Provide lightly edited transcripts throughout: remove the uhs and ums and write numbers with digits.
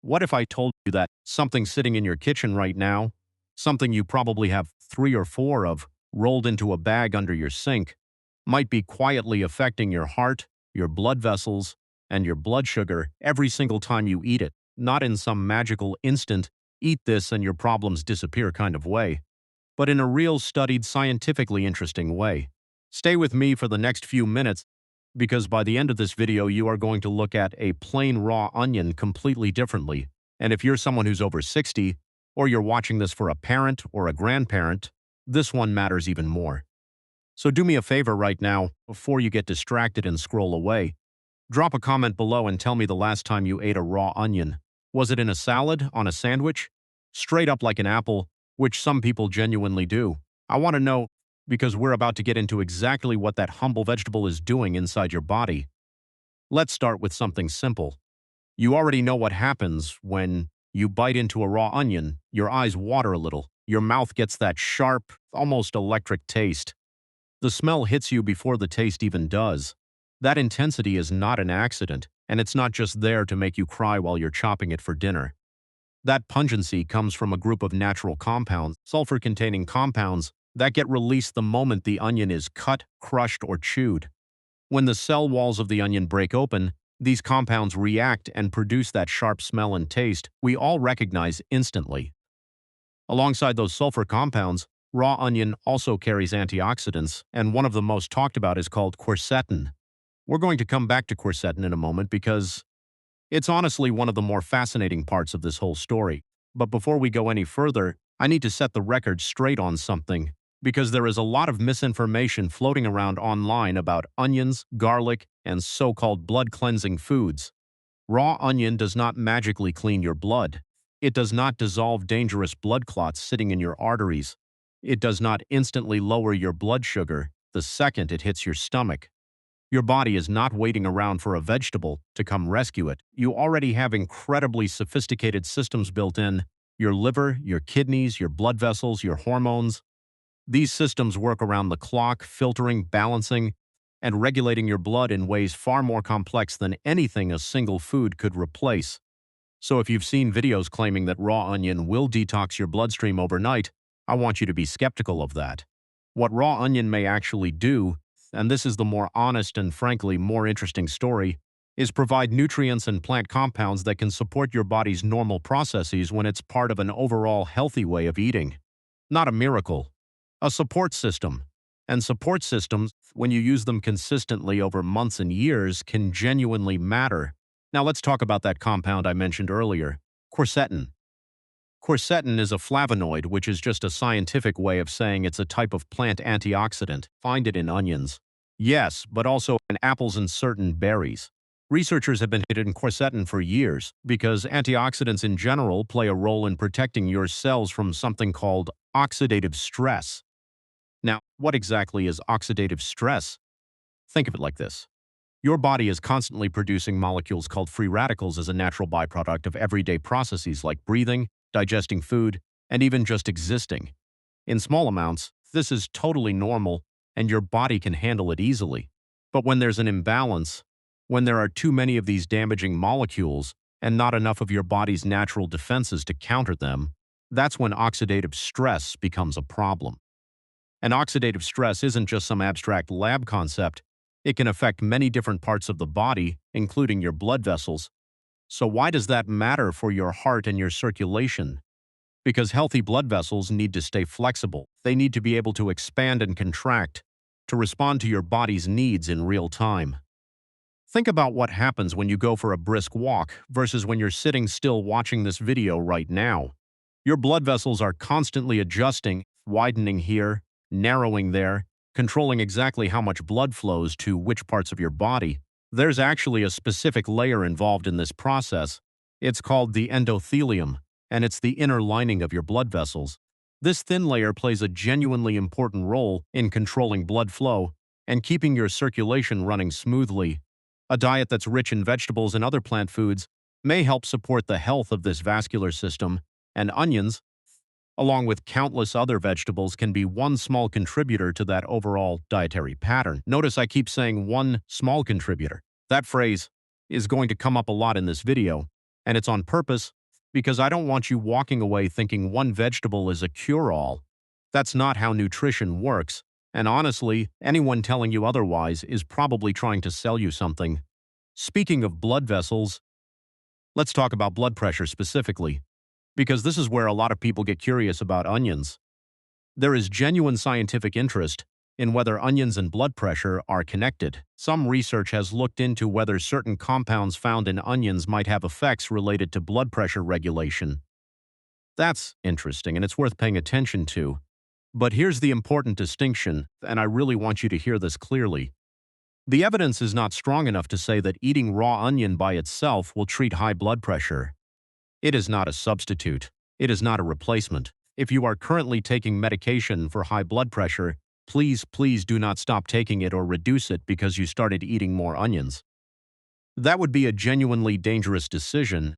What if I told you that something sitting in your kitchen right now, something you probably have three or four of rolled into a bag under your sink, might be quietly affecting your heart, your blood vessels, and your blood sugar every single time you eat it, not in some magical instant, eat this and your problems disappear kind of way, but in a real studied, scientifically interesting way. Stay with me for the next few minutes because by the end of this video, you are going to look at a plain raw onion completely differently. And if you're someone who's over 60, or you're watching this for a parent or a grandparent, this one matters even more. So do me a favor right now, before you get distracted and scroll away. Drop a comment below and tell me the last time you ate a raw onion. Was it in a salad, on a sandwich? Straight up like an apple, which some people genuinely do. I want to know, because we're about to get into exactly what that humble vegetable is doing inside your body. Let's start with something simple. You already know what happens when you bite into a raw onion. Your eyes water a little. Your mouth gets that sharp, almost electric taste. The smell hits you before the taste even does. That intensity is not an accident, and it's not just there to make you cry while you're chopping it for dinner. That pungency comes from a group of natural compounds, sulfur-containing compounds, that get released the moment the onion is cut, crushed, or chewed. When the cell walls of the onion break open, these compounds react and produce that sharp smell and taste we all recognize instantly. Alongside those sulfur compounds, raw onion also carries antioxidants, and one of the most talked about is called quercetin. We're going to come back to quercetin in a moment because it's honestly one of the more fascinating parts of this whole story. But before we go any further, I need to set the record straight on something, because there is a lot of misinformation floating around online about onions, garlic, and so-called blood-cleansing foods. Raw onion does not magically clean your blood. It does not dissolve dangerous blood clots sitting in your arteries. It does not instantly lower your blood sugar the second it hits your stomach. Your body is not waiting around for a vegetable to come rescue it. You already have incredibly sophisticated systems built in: your liver, your kidneys, your blood vessels, your hormones. These systems work around the clock, filtering, balancing, and regulating your blood in ways far more complex than anything a single food could replace. So if you've seen videos claiming that raw onion will detox your bloodstream overnight, I want you to be skeptical of that. What raw onion may actually do, and this is the more honest and frankly more interesting story, is provide nutrients and plant compounds that can support your body's normal processes when it's part of an overall healthy way of eating. Not a miracle, a support system. And support systems, when you use them consistently over months and years, can genuinely matter. Now let's talk about that compound I mentioned earlier, quercetin. Quercetin is a flavonoid, which is just a scientific way of saying it's a type of plant antioxidant. Find it in onions. Yes, but also in apples and certain berries. Researchers have been interested in quercetin for years because antioxidants in general play a role in protecting your cells from something called oxidative stress. Now, what exactly is oxidative stress? Think of it like this. Your body is constantly producing molecules called free radicals as a natural byproduct of everyday processes like breathing, digesting food, and even just existing. In small amounts, this is totally normal, and your body can handle it easily. But when there's an imbalance, when there are too many of these damaging molecules and not enough of your body's natural defenses to counter them, that's when oxidative stress becomes a problem. And oxidative stress isn't just some abstract lab concept. It can affect many different parts of the body, including your blood vessels. So why does that matter for your heart and your circulation? Because healthy blood vessels need to stay flexible. They need to be able to expand and contract to respond to your body's needs in real time. Think about what happens when you go for a brisk walk versus when you're sitting still watching this video right now. Your blood vessels are constantly adjusting, widening here, narrowing there, controlling exactly how much blood flows to which parts of your body. There's actually a specific layer involved in this process. It's called the endothelium, and it's the inner lining of your blood vessels. This thin layer plays a genuinely important role in controlling blood flow and keeping your circulation running smoothly. A diet that's rich in vegetables and other plant foods may help support the health of this vascular system, and onions, along with countless other vegetables, can be one small contributor to that overall dietary pattern. Notice I keep saying one small contributor. That phrase is going to come up a lot in this video, And it's on purpose because I don't want you walking away thinking one vegetable is a cure-all. That's not how nutrition works. And honestly, anyone telling you otherwise is probably trying to sell you something. Speaking of blood vessels, let's talk about blood pressure specifically, because this is where a lot of people get curious about onions. There is genuine scientific interest in whether onions and blood pressure are connected. Some research has looked into whether certain compounds found in onions might have effects related to blood pressure regulation. That's interesting, and it's worth paying attention to. But here's the important distinction, and I really want you to hear this clearly. The evidence is not strong enough to say that eating raw onion by itself will treat high blood pressure. It is not a substitute. It is not a replacement. If you are currently taking medication for high blood pressure, please do not stop taking it or reduce it because you started eating more onions. That would be a genuinely dangerous decision,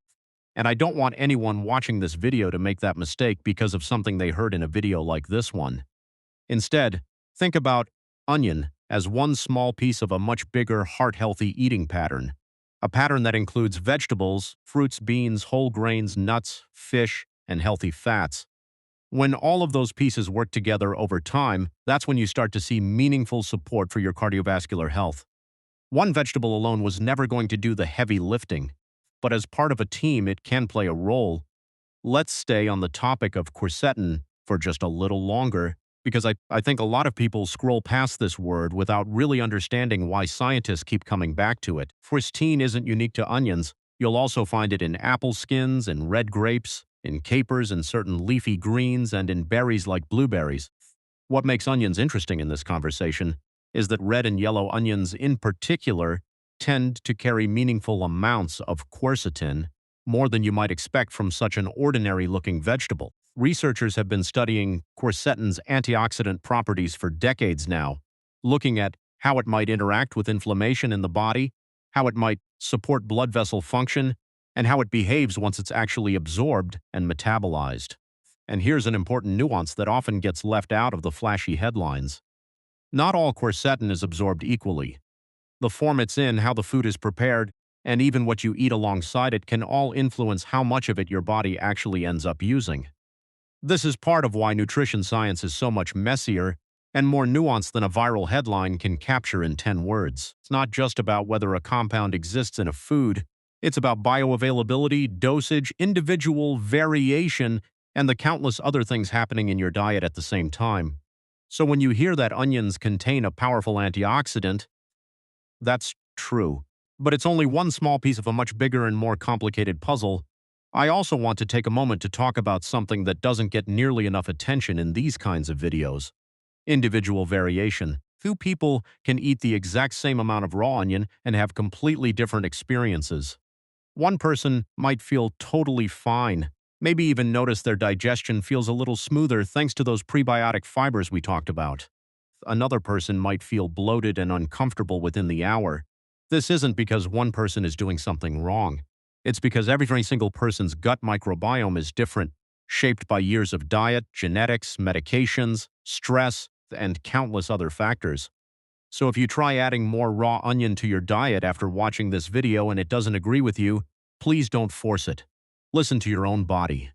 and I don't want anyone watching this video to make that mistake because of something they heard in a video like this one. Instead, think about onion as one small piece of a much bigger heart-healthy eating pattern. A pattern that includes vegetables, fruits, beans, whole grains, nuts, fish, and healthy fats. When all of those pieces work together over time, that's when you start to see meaningful support for your cardiovascular health. One vegetable alone was never going to do the heavy lifting, but as part of a team, it can play a role. Let's stay on the topic of quercetin for just a little longer, because I think a lot of people scroll past this word without really understanding why scientists keep coming back to it. Quercetin isn't unique to onions. You'll also find it in apple skins, in red grapes, in capers, in certain leafy greens, and in berries like blueberries. What makes onions interesting in this conversation is that red and yellow onions in particular tend to carry meaningful amounts of quercetin, more than you might expect from such an ordinary-looking vegetable. Researchers have been studying quercetin's antioxidant properties for decades now, looking at how it might interact with inflammation in the body, how it might support blood vessel function, and how it behaves once it's actually absorbed and metabolized. And here's an important nuance that often gets left out of the flashy headlines. Not all quercetin is absorbed equally. The form it's in, how the food is prepared, and even what you eat alongside it can all influence how much of it your body actually ends up using. This is part of why nutrition science is so much messier and more nuanced than a viral headline can capture in 10 words. It's not just about whether a compound exists in a food. It's about bioavailability, dosage, individual variation, and the countless other things happening in your diet at the same time. So when you hear that onions contain a powerful antioxidant, that's true. But it's only one small piece of a much bigger and more complicated puzzle. I also want to take a moment to talk about something that doesn't get nearly enough attention in these kinds of videos. Individual variation. Two people can eat the exact same amount of raw onion and have completely different experiences. One person might feel totally fine, maybe even notice their digestion feels a little smoother thanks to those prebiotic fibers we talked about. Another person might feel bloated and uncomfortable within the hour. This isn't because one person is doing something wrong. It's because every single person's gut microbiome is different, shaped by years of diet, genetics, medications, stress, and countless other factors. So if you try adding more raw onion to your diet after watching this video and it doesn't agree with you, please don't force it. Listen to your own body.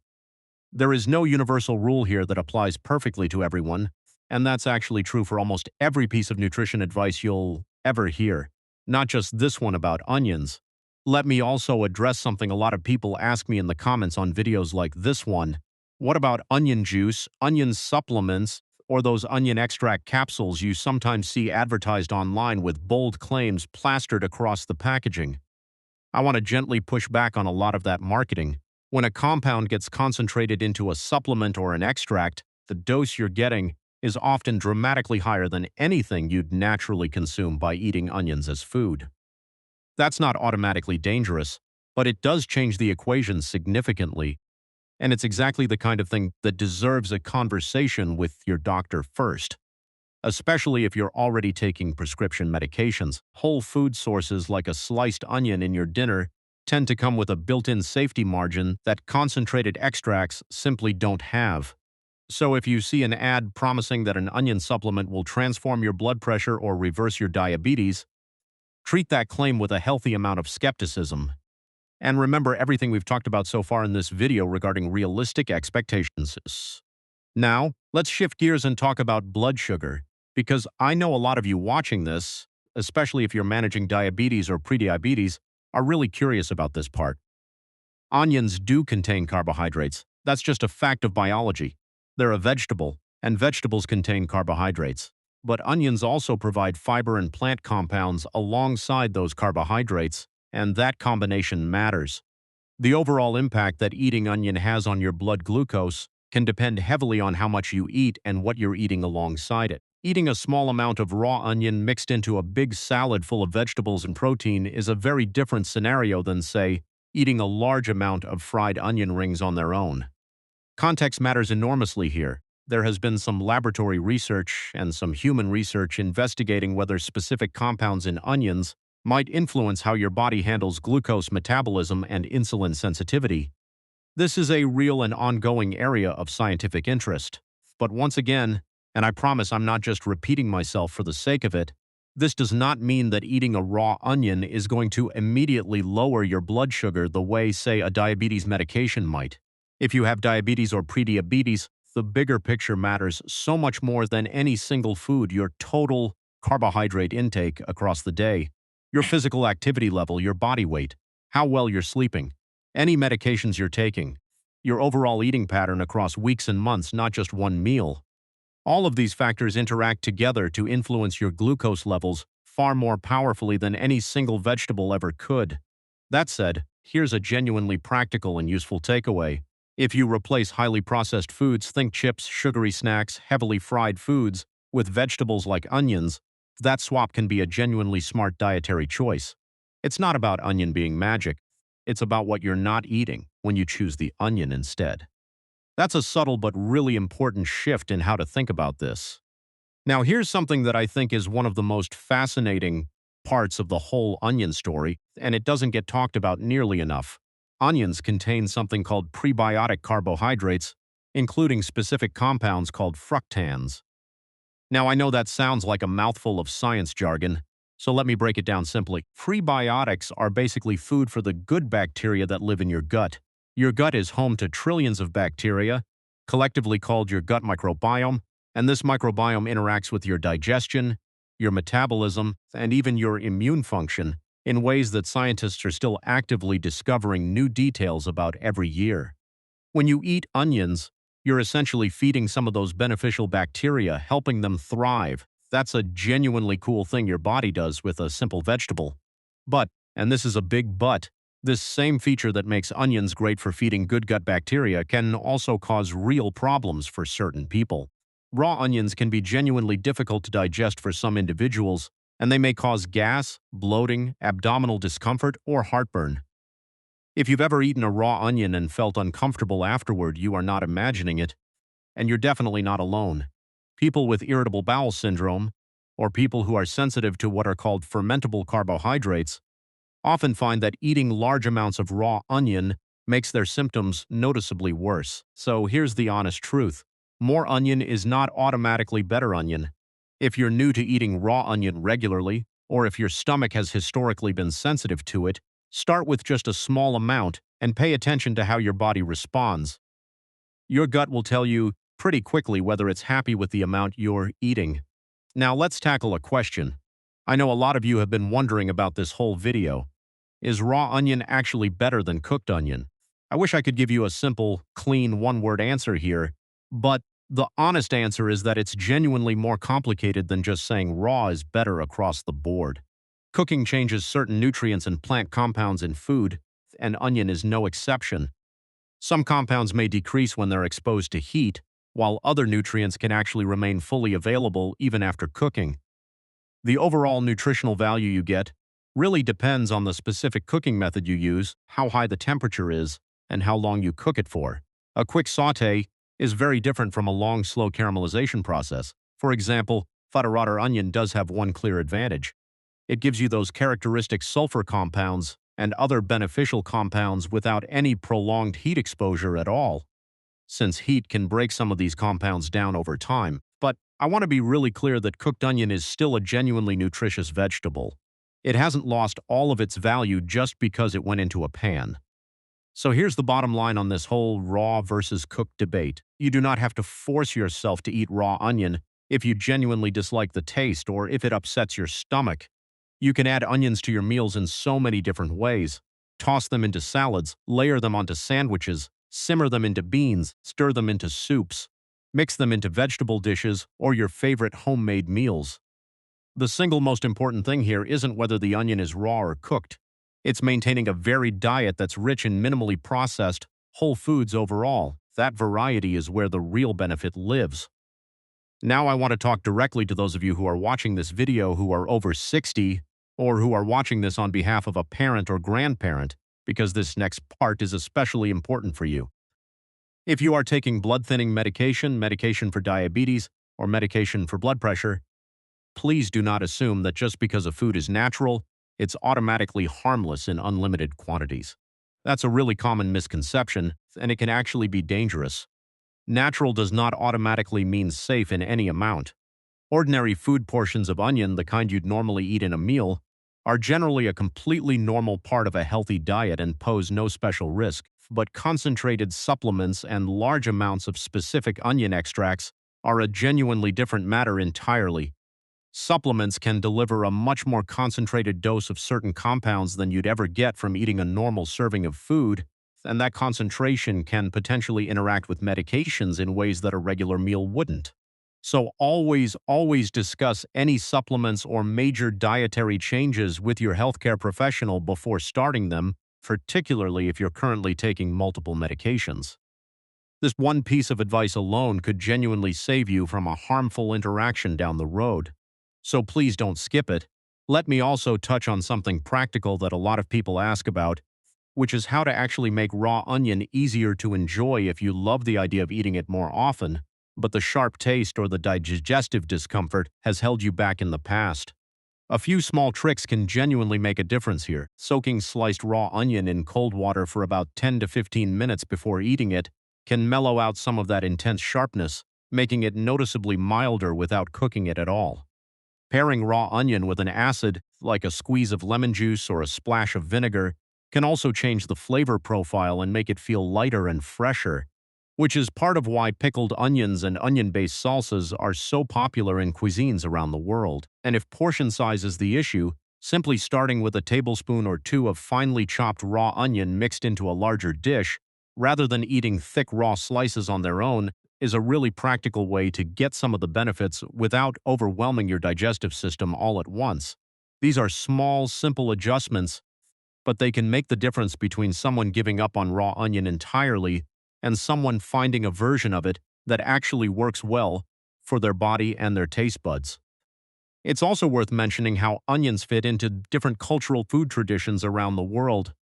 There is no universal rule here that applies perfectly to everyone, and that's actually true for almost every piece of nutrition advice you'll ever hear, not just this one about onions. Let me also address something a lot of people ask me in the comments on videos like this one. What about onion juice, onion supplements, or those onion extract capsules you sometimes see advertised online with bold claims plastered across the packaging? I want to gently push back on a lot of that marketing. When a compound gets concentrated into a supplement or an extract, the dose you're getting is often dramatically higher than anything you'd naturally consume by eating onions as food. That's not automatically dangerous, but it does change the equation significantly, and it's exactly the kind of thing that deserves a conversation with your doctor first. Especially if you're already taking prescription medications. Whole food sources like a sliced onion in your dinner tend to come with a built-in safety margin that concentrated extracts simply don't have. So if you see an ad promising that an onion supplement will transform your blood pressure or reverse your diabetes, treat that claim with a healthy amount of skepticism. And remember everything we've talked about so far in this video regarding realistic expectations. Now, let's shift gears and talk about blood sugar, because I know a lot of you watching this, especially if you're managing diabetes or prediabetes, are really curious about this part. Onions do contain carbohydrates. That's just a fact of biology. They're a vegetable, and vegetables contain carbohydrates. But onions also provide fiber and plant compounds alongside those carbohydrates, and that combination matters. The overall impact that eating onion has on your blood glucose can depend heavily on how much you eat and what you're eating alongside it. Eating a small amount of raw onion mixed into a big salad full of vegetables and protein is a very different scenario than, say, eating a large amount of fried onion rings on their own. Context matters enormously here. There has been some laboratory research and some human research investigating whether specific compounds in onions might influence how your body handles glucose metabolism and insulin sensitivity. This is a real and ongoing area of scientific interest. But once again, and I promise I'm not just repeating myself for the sake of it, this does not mean that eating a raw onion is going to immediately lower your blood sugar the way, say, a diabetes medication might. If you have diabetes or prediabetes, the bigger picture matters so much more than any single food: your total carbohydrate intake across the day, your physical activity level, your body weight, how well you're sleeping, any medications you're taking, your overall eating pattern across weeks and months, not just one meal. All of these factors interact together to influence your glucose levels far more powerfully than any single vegetable ever could. That said, here's a genuinely practical and useful takeaway. If you replace highly processed foods, think chips, sugary snacks, heavily fried foods, with vegetables like onions, that swap can be a genuinely smart dietary choice. It's not about onion being magic. It's about what you're not eating when you choose the onion instead. That's a subtle but really important shift in how to think about this. Now, here's something that I think is one of the most fascinating parts of the whole onion story, and it doesn't get talked about nearly enough. Onions contain something called prebiotic carbohydrates, including specific compounds called fructans. Now, I know that sounds like a mouthful of science jargon, so let me break it down simply. Prebiotics are basically food for the good bacteria that live in your gut. Your gut is home to trillions of bacteria, collectively called your gut microbiome, and this microbiome interacts with your digestion, your metabolism, and even your immune function in ways that scientists are still actively discovering new details about every year. When you eat onions, you're essentially feeding some of those beneficial bacteria, helping them thrive. That's a genuinely cool thing your body does with a simple vegetable. But, and this is a big but, this same feature that makes onions great for feeding good gut bacteria can also cause real problems for certain people. Raw onions can be genuinely difficult to digest for some individuals, and they may cause gas, bloating, abdominal discomfort, or heartburn. If you've ever eaten a raw onion and felt uncomfortable afterward, you are not imagining it, and you're definitely not alone. People with irritable bowel syndrome, or people who are sensitive to what are called fermentable carbohydrates, often find that eating large amounts of raw onion makes their symptoms noticeably worse. So here's the honest truth. More onion is not automatically better onion. If you're new to eating raw onion regularly, or if your stomach has historically been sensitive to it, start with just a small amount and pay attention to how your body responds. Your gut will tell you pretty quickly whether it's happy with the amount you're eating. Now let's tackle a question. I know a lot of you have been wondering about this whole video. Is raw onion actually better than cooked onion? I wish I could give you a simple, clean, one-word answer here, but the honest answer is that it's genuinely more complicated than just saying raw is better across the board. Cooking changes certain nutrients and plant compounds in food, and onion is no exception. Some compounds may decrease when they're exposed to heat, while other nutrients can actually remain fully available even after cooking. The overall nutritional value you get really depends on the specific cooking method you use, how high the temperature is, and how long you cook it for. A quick sauté is very different from a long, slow caramelization process. For example, feta onion does have one clear advantage. It gives you those characteristic sulfur compounds and other beneficial compounds without any prolonged heat exposure at all, since heat can break some of these compounds down over time. But I want to be really clear that cooked onion is still a genuinely nutritious vegetable. It hasn't lost all of its value just because it went into a pan. So here's the bottom line on this whole raw versus cooked debate. You do not have to force yourself to eat raw onion if you genuinely dislike the taste or if it upsets your stomach. You can add onions to your meals in so many different ways. Toss them into salads, layer them onto sandwiches, simmer them into beans, stir them into soups, mix them into vegetable dishes or your favorite homemade meals. The single most important thing here isn't whether the onion is raw or cooked. It's maintaining a varied diet that's rich in minimally processed, whole foods overall. That variety is where the real benefit lives. Now I want to talk directly to those of you who are watching this video who are over 60 or who are watching this on behalf of a parent or grandparent, because this next part is especially important for you. If you are taking blood-thinning medication, medication for diabetes, or medication for blood pressure, please do not assume that just because a food is natural, it's automatically harmless in unlimited quantities. That's a really common misconception, and it can actually be dangerous. Natural does not automatically mean safe in any amount. Ordinary food portions of onion, the kind you'd normally eat in a meal, are generally a completely normal part of a healthy diet and pose no special risk. But concentrated supplements and large amounts of specific onion extracts are a genuinely different matter entirely. Supplements can deliver a much more concentrated dose of certain compounds than you'd ever get from eating a normal serving of food, and that concentration can potentially interact with medications in ways that a regular meal wouldn't. So always discuss any supplements or major dietary changes with your healthcare professional before starting them, particularly if you're currently taking multiple medications. This one piece of advice alone could genuinely save you from a harmful interaction down the road. So please don't skip it. Let me also touch on something practical that a lot of people ask about, which is how to actually make raw onion easier to enjoy if you love the idea of eating it more often, but the sharp taste or the digestive discomfort has held you back in the past. A few small tricks can genuinely make a difference here. Soaking sliced raw onion in cold water for about 10 to 15 minutes before eating it can mellow out some of that intense sharpness, making it noticeably milder without cooking it at all. Pairing raw onion with an acid, like a squeeze of lemon juice or a splash of vinegar, can also change the flavor profile and make it feel lighter and fresher, which is part of why pickled onions and onion-based salsas are so popular in cuisines around the world. And if portion size is the issue, simply starting with a tablespoon or two of finely chopped raw onion mixed into a larger dish, rather than eating thick raw slices on their own, is a really practical way to get some of the benefits without overwhelming your digestive system all at once. These are small, simple adjustments, but they can make the difference between someone giving up on raw onion entirely and someone finding a version of it that actually works well for their body and their taste buds. It's also worth mentioning how onions fit into different cultural food traditions around the world,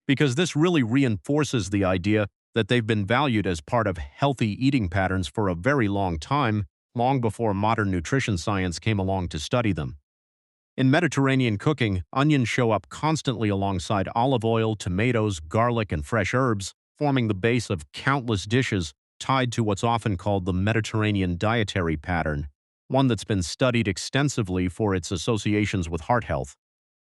because this really reinforces the idea that they've been valued as part of healthy eating patterns for a very long time, long before modern nutrition science came along to study them. In Mediterranean cooking, onions show up constantly alongside olive oil, tomatoes, garlic, and fresh herbs, forming the base of countless dishes tied to what's often called the Mediterranean dietary pattern, one that's been studied extensively for its associations with heart health.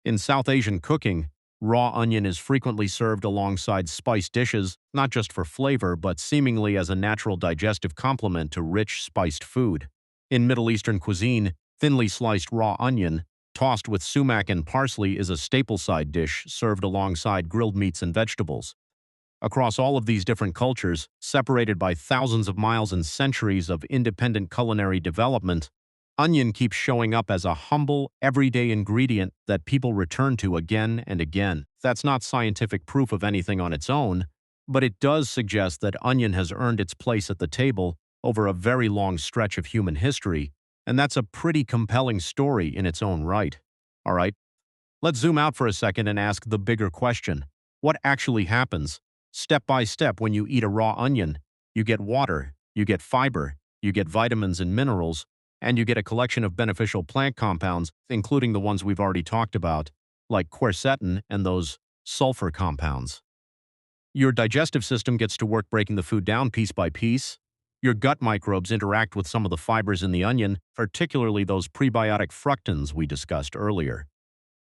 In South Asian cooking, raw onion is frequently served alongside spiced dishes, not just for flavor, but seemingly as a natural digestive complement to rich, spiced food. In Middle Eastern cuisine, thinly sliced raw onion, tossed with sumac and parsley, is a staple side dish served alongside grilled meats and vegetables. Across all of these different cultures, separated by thousands of miles and centuries of independent culinary development, onion keeps showing up as a humble, everyday ingredient that people return to again and again. That's not scientific proof of anything on its own, but it does suggest that onion has earned its place at the table over a very long stretch of human history, and that's a pretty compelling story in its own right. All right, let's zoom out for a second and ask the bigger question. What actually happens, step by step, when you eat a raw onion? You get water, you get fiber, you get vitamins and minerals, and you get a collection of beneficial plant compounds, including the ones we've already talked about, like quercetin and those sulfur compounds. Your digestive system gets to work breaking the food down piece by piece. Your gut microbes interact with some of the fibers in the onion, particularly those prebiotic fructans we discussed earlier.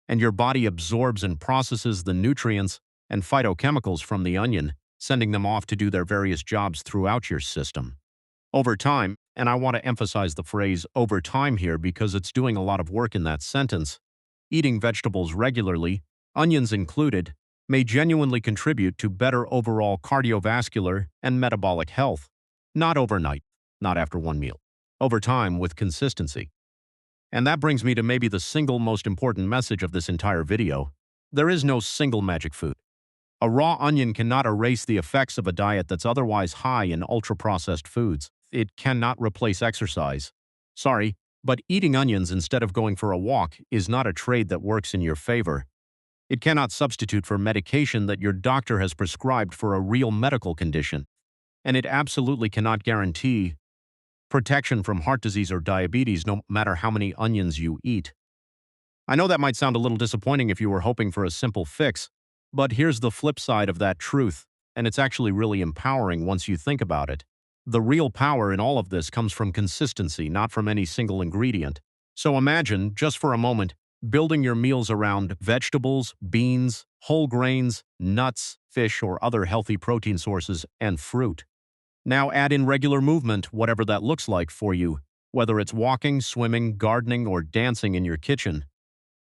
and your body absorbs and processes the nutrients and phytochemicals from the onion, sending them off to do their various jobs throughout your system. Over time, and I want to emphasize the phrase over time here because it's doing a lot of work in that sentence, eating vegetables regularly, onions included, may genuinely contribute to better overall cardiovascular and metabolic health. Not overnight, not after one meal. Over time with consistency. And that brings me to maybe the single most important message of this entire video. There is no single magic food. A raw onion cannot erase the effects of a diet that's otherwise high in ultra-processed foods. It cannot replace exercise. Sorry, but eating onions instead of going for a walk is not a trade that works in your favor. It cannot substitute for medication that your doctor has prescribed for a real medical condition. And it absolutely cannot guarantee protection from heart disease or diabetes no matter how many onions you eat. I know that might sound a little disappointing if you were hoping for a simple fix, but here's the flip side of that truth, and it's actually really empowering once you think about it. The real power in all of this comes from consistency, not from any single ingredient. So imagine, just for a moment, building your meals around vegetables, beans, whole grains, nuts, fish, or other healthy protein sources, and fruit. Now add in regular movement, whatever that looks like for you, whether it's walking, swimming, gardening, or dancing in your kitchen.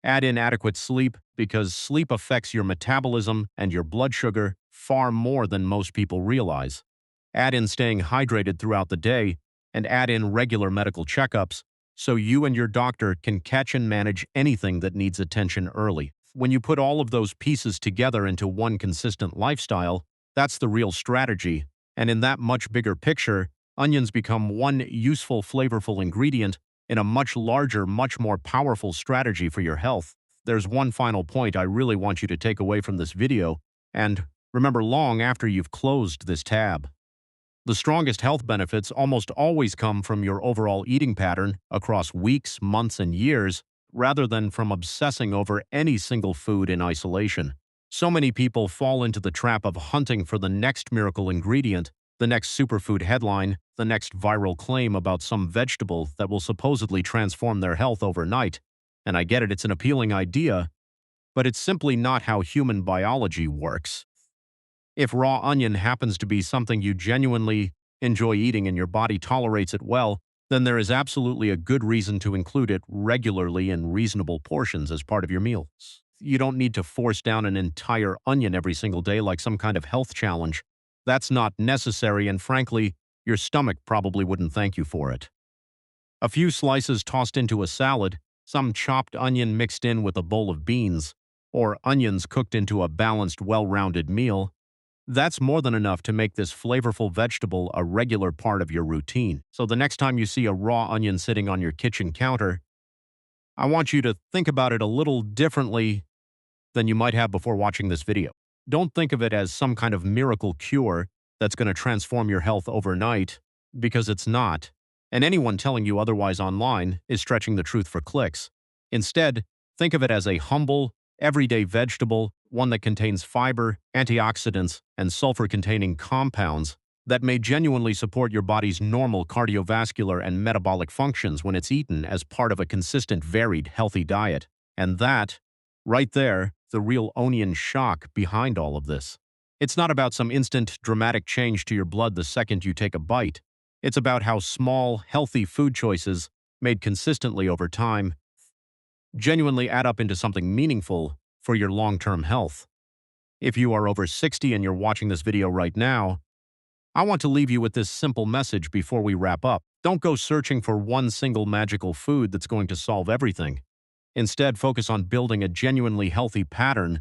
Add in adequate sleep, because sleep affects your metabolism and your blood sugar far more than most people realize. Add in staying hydrated throughout the day, and add in regular medical checkups, so you and your doctor can catch and manage anything that needs attention early. When you put all of those pieces together into one consistent lifestyle, that's the real strategy. And in that much bigger picture, onions become one useful, flavorful ingredient in a much larger, much more powerful strategy for your health. There's one final point I really want you to take away from this video, and remember long after you've closed this tab. The strongest health benefits almost always come from your overall eating pattern across weeks, months, and years, rather than from obsessing over any single food in isolation. So many people fall into the trap of hunting for the next miracle ingredient, the next superfood headline, the next viral claim about some vegetable that will supposedly transform their health overnight. And I get it, it's an appealing idea, but it's simply not how human biology works. If raw onion happens to be something you genuinely enjoy eating and your body tolerates it well, then there is absolutely a good reason to include it regularly in reasonable portions as part of your meals. You don't need to force down an entire onion every single day like some kind of health challenge. That's not necessary, and frankly, your stomach probably wouldn't thank you for it. A few slices tossed into a salad, some chopped onion mixed in with a bowl of beans, or onions cooked into a balanced, well-rounded meal, that's more than enough to make this flavorful vegetable a regular part of your routine. So the next time you see a raw onion sitting on your kitchen counter, I want you to think about it a little differently than you might have before watching this video. Don't think of it as some kind of miracle cure that's going to transform your health overnight, because it's not. And anyone telling you otherwise online is stretching the truth for clicks. Instead, think of it as a humble, everyday vegetable, one that contains fiber, antioxidants, and sulfur-containing compounds that may genuinely support your body's normal cardiovascular and metabolic functions when it's eaten as part of a consistent, varied, healthy diet. And that, right there, the real onion shock behind all of this. It's not about some instant, dramatic change to your blood the second you take a bite. It's about how small, healthy food choices, made consistently over time, genuinely add up into something meaningful for your long-term health. If you are over 60 and you're watching this video right now, I want to leave you with this simple message before we wrap up. Don't go searching for one single magical food that's going to solve everything. Instead, focus on building a genuinely healthy pattern,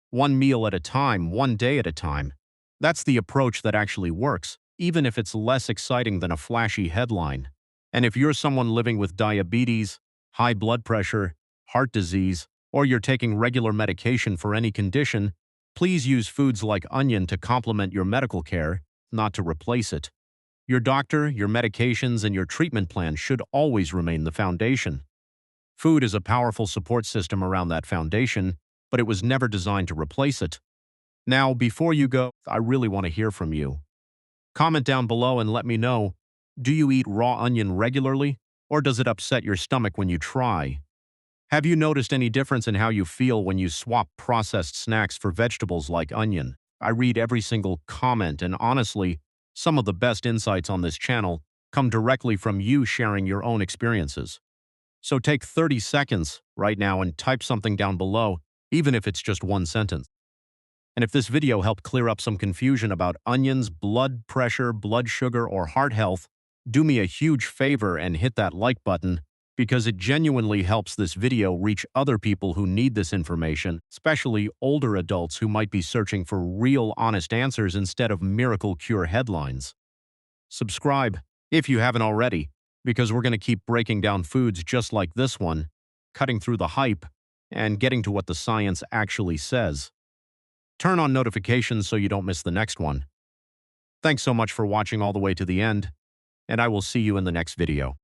one meal at a time, one day at a time. That's the approach that actually works, even if it's less exciting than a flashy headline. And if you're someone living with diabetes, high blood pressure, heart disease, or you're taking regular medication for any condition, please use foods like onion to complement your medical care, not to replace it. Your doctor, your medications, and your treatment plan should always remain the foundation. Food is a powerful support system around that foundation, but it was never designed to replace it. Now, before you go, I really want to hear from you. Comment down below and let me know, do you eat raw onion regularly, or does it upset your stomach when you try? Have you noticed any difference in how you feel when you swap processed snacks for vegetables like onion? I read every single comment, and honestly, some of the best insights on this channel come directly from you sharing your own experiences. So take 30 seconds right now and type something down below, even if it's just one sentence. And if this video helped clear up some confusion about onions, blood pressure, blood sugar, or heart health, do me a huge favor and hit that like button because it genuinely helps this video reach other people who need this information, especially older adults who might be searching for real, honest answers instead of miracle cure headlines. Subscribe if you haven't already, because we're going to keep breaking down foods just like this one, cutting through the hype, and getting to what the science actually says. Turn on notifications so you don't miss the next one. Thanks so much for watching all the way to the end, and I will see you in the next video.